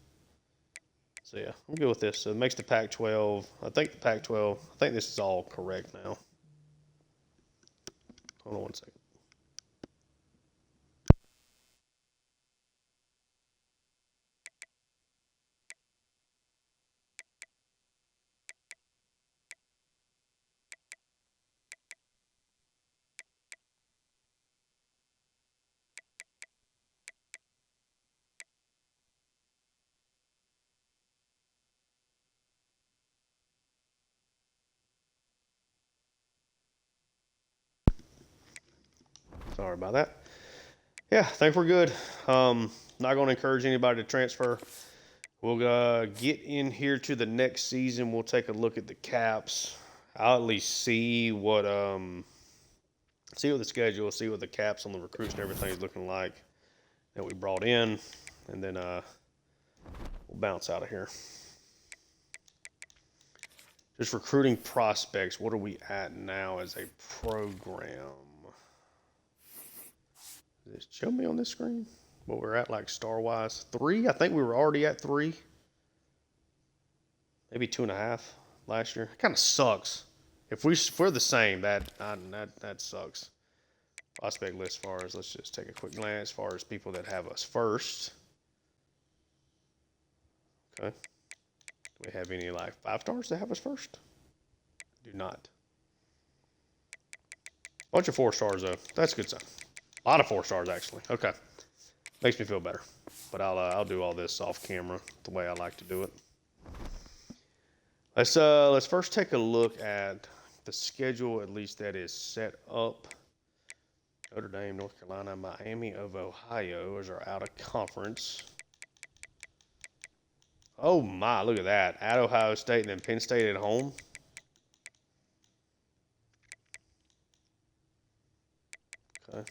So yeah, I'm good with this. So it makes the Pac-12. I think this is all correct now. Hold on one second. Sorry about that. Yeah, I think we're good. Not going to encourage anybody to transfer. We'll get in here to the next season. We'll take a look at the caps. I'll at least see what the schedule, see what the caps on the recruits and everything is looking like that we brought in, and then we'll bounce out of here. Just recruiting prospects. What are we at now as a program? Does it show me on this screen what we're at, like star-wise? 3? I think we were already at 3. Maybe 2.5 last year. It kind of sucks. If we're the same, that sucks. Prospect list, as far as, let's just take a quick glance, as far as people that have us first. Okay. Do we have any like 5 stars that have us first? Do not. Bunch of 4 stars though. That's a good sign. A lot of 4 stars actually. Okay. Makes me feel better. But I'll do all this off camera the way I like to do it. Let's first take a look at the schedule, at least that is set up. Notre Dame, North Carolina, Miami of Ohio is our out of conference. Oh my, look at that. At Ohio State and then Penn State at home. Okay.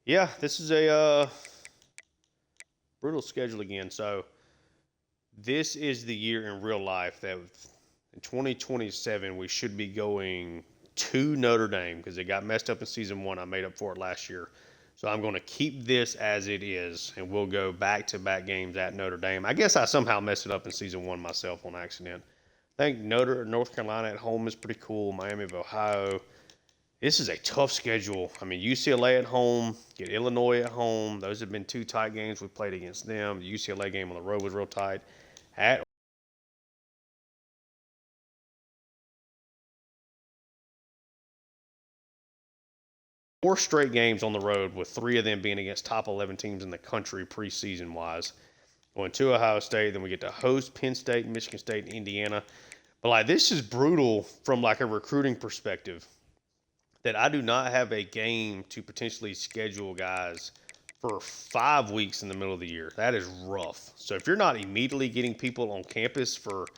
Yeah, this is a brutal schedule again. So this is the year in real life that in 2027 we should be going to Notre Dame because it got messed up in season 1. I made up for it last year. So I'm going to keep this as it is, and we'll go back-to-back games at Notre Dame. I guess I somehow messed it up in season 1 myself on accident. I think North Carolina at home is pretty cool. Miami of Ohio. This is a tough schedule. I mean, UCLA at home, get Illinois at home. Those have been 2 tight games we played against them. The UCLA game on the road was real tight. At 4 straight games on the road, with 3 of them being against top 11 teams in the country preseason-wise. Going to Ohio State, then we get to host Penn State, Michigan State, and Indiana. But, like, this is brutal from, like, a recruiting perspective that I do not have a game to potentially schedule guys for 5 weeks in the middle of the year. That is rough. So if you're not immediately getting people on campus for –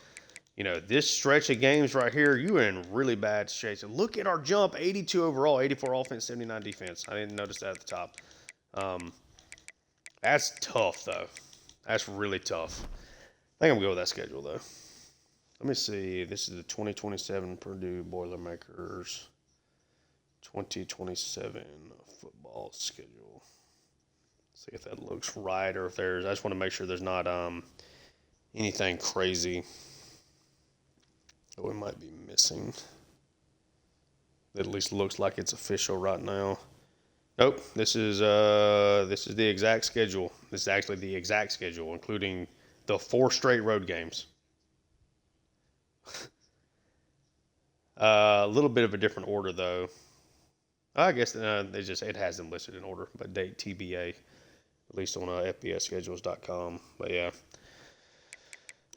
this stretch of games right here, you are in really bad shape. So look at our jump, 82 overall, 84 offense, 79 defense. I didn't notice that at the top. That's tough, though. That's really tough. I think I'm good with that schedule, though. Let me see. This is the 2027 Purdue Boilermakers 2027 football schedule. See if that looks right or if there's – I just want to make sure there's not anything crazy that we might be missing. That at least looks like it's official right now. Nope, this is the exact schedule. This is actually the exact schedule, including the 4 straight road games. A little bit of a different order though. I guess it has them listed in order, but date TBA, at least on FBSschedules.com. But yeah,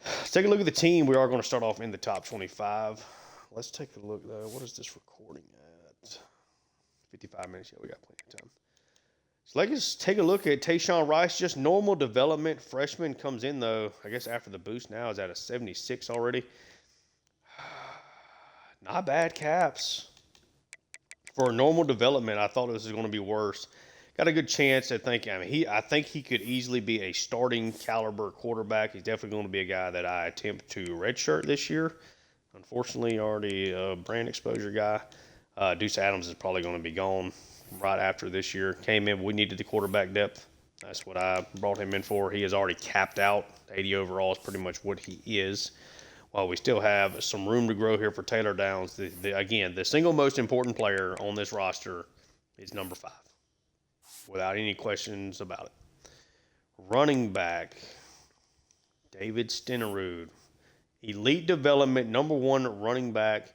let's take a look at the team. We are going to start off in the top 25. Let's take a look though. What is this recording at? 55 minutes. Yeah, we got plenty of time. So let's take a look at Tayshawn Rice. Just normal development. Freshman comes in though. I guess after the boost now is at a 76 already. Not bad caps. For normal development, I thought this was going to be worse. Got a good chance at thinking. I think he could easily be a starting caliber quarterback. He's definitely going to be a guy that I attempt to redshirt this year. Unfortunately, already a brand exposure guy. Deuce Adams is probably going to be gone right after this year. Came in, we needed the quarterback depth. That's what I brought him in for. He is already capped out. 80 overall is pretty much what he is. While we still have some room to grow here for Taylor Downs, again, the single most important player on this roster is number 5, without any questions about it. Running back, David Stenerud, elite development, number 1 running back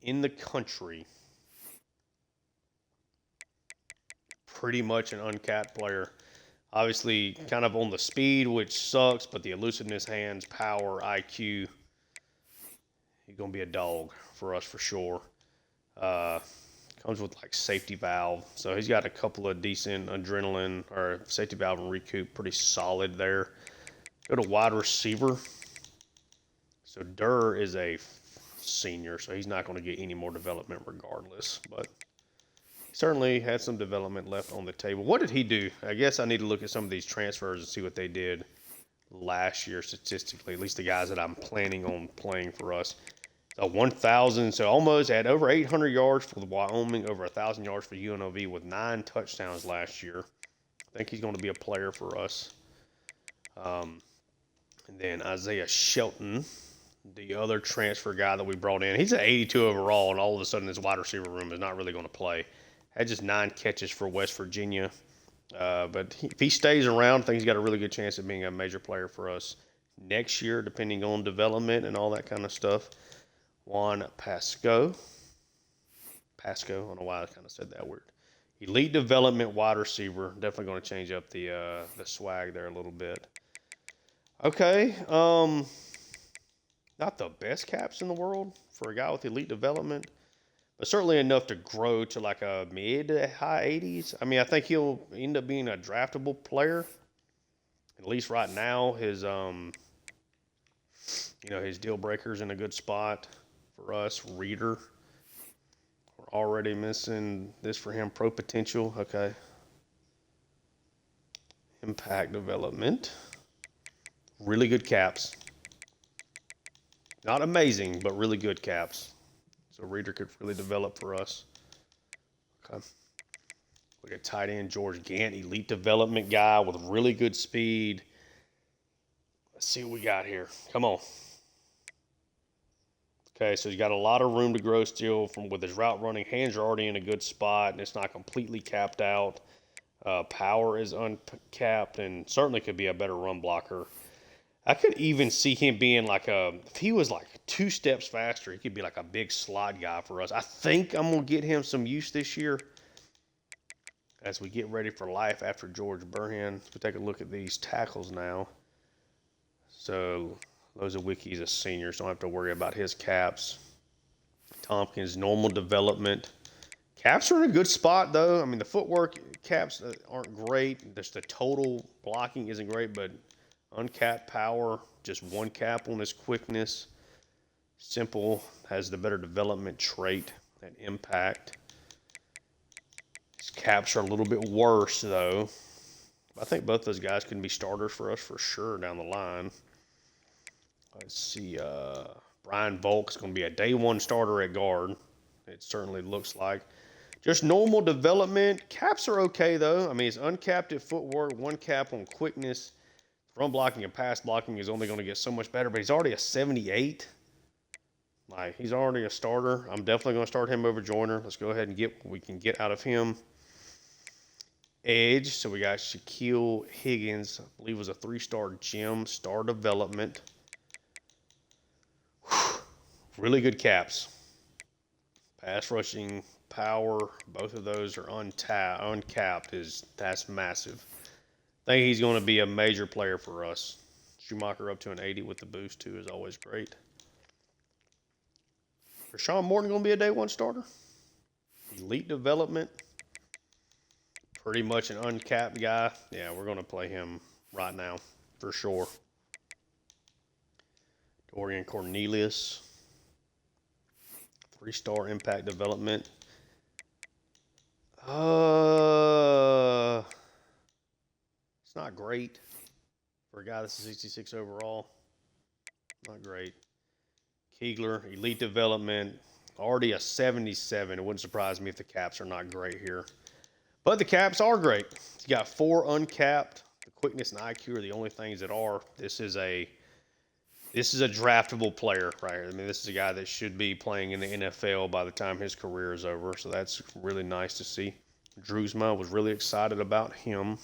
in the country. Pretty much an uncapped player. Obviously, kind of on the speed, which sucks, but the elusiveness, hands, power, IQ. He's going to be a dog for us for sure. Comes with like safety valve. So he's got a couple of decent adrenaline or safety valve and recoup. Pretty solid there. Go to wide receiver. So Durr is a senior, so he's not going to get any more development regardless. But he certainly had some development left on the table. What did he do? I guess I need to look at some of these transfers and see what they did last year statistically, at least the guys that I'm planning on playing for us. 1,000, so almost at over 800 yards for the Wyoming, over 1,000 yards for UNLV with 9 touchdowns last year. I think he's going to be a player for us. And then Isaiah Shelton, the other transfer guy that we brought in. He's at 82 overall, and all of a sudden his wide receiver room is not really going to play. Had just 9 catches for West Virginia. But if he stays around, I think he's got a really good chance of being a major player for us next year, depending on development and all that kind of stuff. Juan Pasco. I don't know why I kind of said that weird. Elite development wide receiver. Definitely going to change up the swag there a little bit. Okay. Not the best caps in the world for a guy with elite development, but certainly enough to grow to like a mid to high 80s. I mean, I think he'll end up being a draftable player. At least right now, his his deal breaker's in a good spot for us. Reader. We're already missing this for him. Pro potential. Okay. Impact development. Really good caps. Not amazing, but really good caps. So Reader could really develop for us. Okay. Look at tight end George Gant, elite development guy with really good speed. Let's see what we got here. Come on. Okay, so he's got a lot of room to grow still with his route running. Hands are already in a good spot, and it's not completely capped out. Power is uncapped and certainly could be a better run blocker. I could even see him being if he was like 2 steps faster, he could be like a big slot guy for us. I think I'm going to get him some use this year as we get ready for life after George Burhan. Let's take a look at these tackles now. So Lozowicki's a senior, so I don't have to worry about his caps. Tompkins, normal development. Caps are in a good spot, though. I mean, the footwork caps aren't great. Just the total blocking isn't great, but uncapped power, just 1 cap on his quickness. Simple, has the better development trait, that impact. His caps are a little bit worse, though. I think both those guys can be starters for us for sure down the line. Let's see. Brian Volk's going to be a day 1 starter at guard. It certainly looks like. Just normal development. Caps are okay, though. I mean, it's uncapped at footwork, 1 cap on quickness. run blocking and pass blocking is only going to get so much better, but he's already a 78. Like, he's already a starter. I'm definitely going to start him over Joyner. Let's go ahead and get what we can get out of him. Edge, so we got Shaquille Higgins, I believe was a 3-star gem, star development. Whew. Really good caps. Pass rushing, power, both of those are uncapped. That's massive. I think he's going to be a major player for us. Schumacher up to an 80 with the boost too is always great. Rashawn Morton going to be a day 1 starter. Elite development. Pretty much an uncapped guy. Yeah, we're going to play him right now for sure. Dorian Cornelius. 3-star impact development. It's not great for a guy that's a 66 overall. Not great. Keegler, elite development, already a 77. It wouldn't surprise me if the caps are not great here. But the caps are great. You got 4 uncapped. The quickness and IQ are the only things that are. This is a draftable player right here. I mean, this is a guy that should be playing in the NFL by the time his career is over. So that's really nice to see. Druzma, was really excited about him.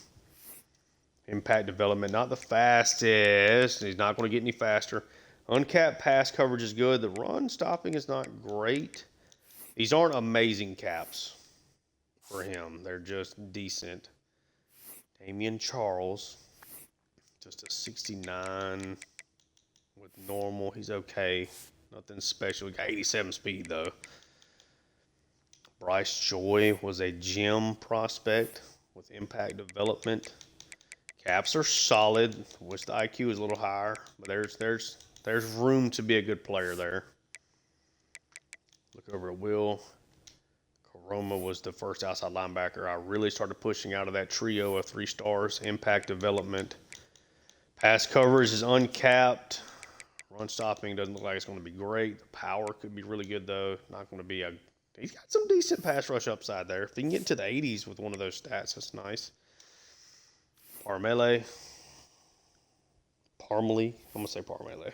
Impact development, not the fastest. He's not going to get any faster. Uncapped pass coverage is good. The run stopping is not great. These aren't amazing caps for him. They're just decent. Damian Charles, just a 69 with normal. He's okay. Nothing special. He got 87 speed, though. Bryce Joy was a gem prospect with impact development. Caps are solid. Wish the IQ is a little higher, but there's room to be a good player there. Look over at Will. Karoma was the first outside linebacker. I really started pushing out of that trio of 3 stars. Impact development. Pass coverage is uncapped. Run stopping doesn't look like it's going to be great. The power could be really good, though. Not going to be a... He's got some decent pass rush upside there. If he can get into the 80s with one of those stats, that's nice. Parmele. I'm going to say Parmele.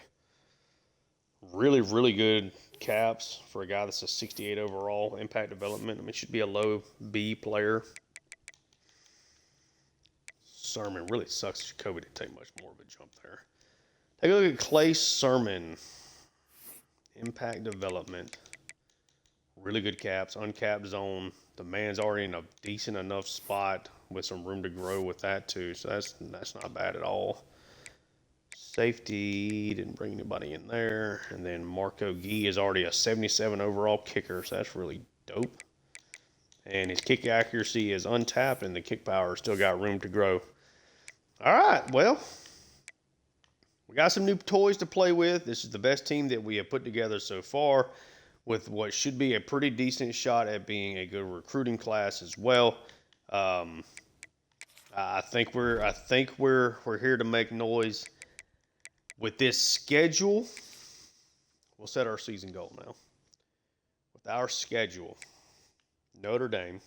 Really, really good caps for a guy that's a 68 overall. Impact development. I mean, should be a low B player. Sermon really sucks. Jacoby didn't take much more of a jump there. Take a look at Clay Sermon. Impact development. Really good caps. Uncapped zone. The man's already in a decent enough spot with some room to grow with that too. So that's not bad at all. Safety, didn't bring anybody in there. And then Marco Gee is already a 77 overall kicker, so that's really dope. And his kick accuracy is untapped, and the kick power still got room to grow. All right, well, we got some new toys to play with. This is the best team that we have put together so far, with what should be a pretty decent shot at being a good recruiting class as well. I think we're here to make noise. With this schedule, we'll set our season goal now. With our schedule, Notre Dame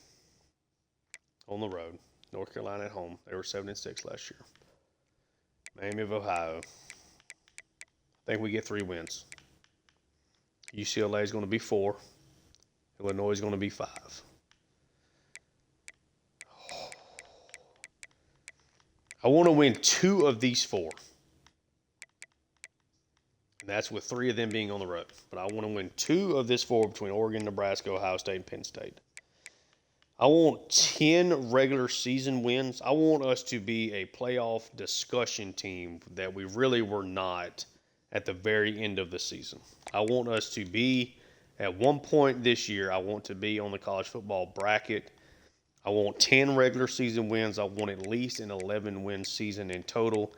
on the road, North Carolina at home. They were 7-6 last year. Miami of Ohio. I think we get 3 wins. UCLA is going to be 4. Illinois is going to be 5. I want to win 2 of these 4. And that's with 3 of them being on the road. But I want to win 2 of this 4 between Oregon, Nebraska, Ohio State, and Penn State. I want 10 regular season wins. I want us to be a playoff discussion team that we really were not at the very end of the season. I want us to be, at one point this year, I want to be on the college football bracket. I want 10 regular season wins. I want at least an 11-win season in total.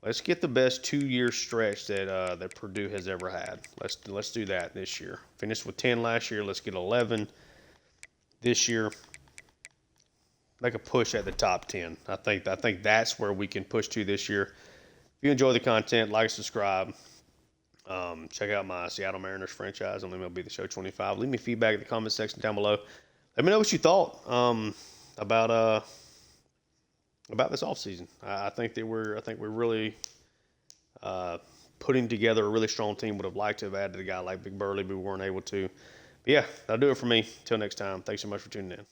Let's get the best 2-year stretch that Purdue has ever had. Let's do that this year. Finished with 10 last year. Let's get 11 this year. Make a push at the top 10. I think that's where we can push to this year. If you enjoy the content, like, subscribe. Check out my Seattle Mariners franchise on MLB The Show 25. Leave me feedback in the comment section down below. Let me know what you thought about about this offseason. I think we're really putting together a really strong team. Would have liked to have added a guy like Big Burley, but we weren't able to. But yeah, that'll do it for me. Till next time. Thanks so much for tuning in.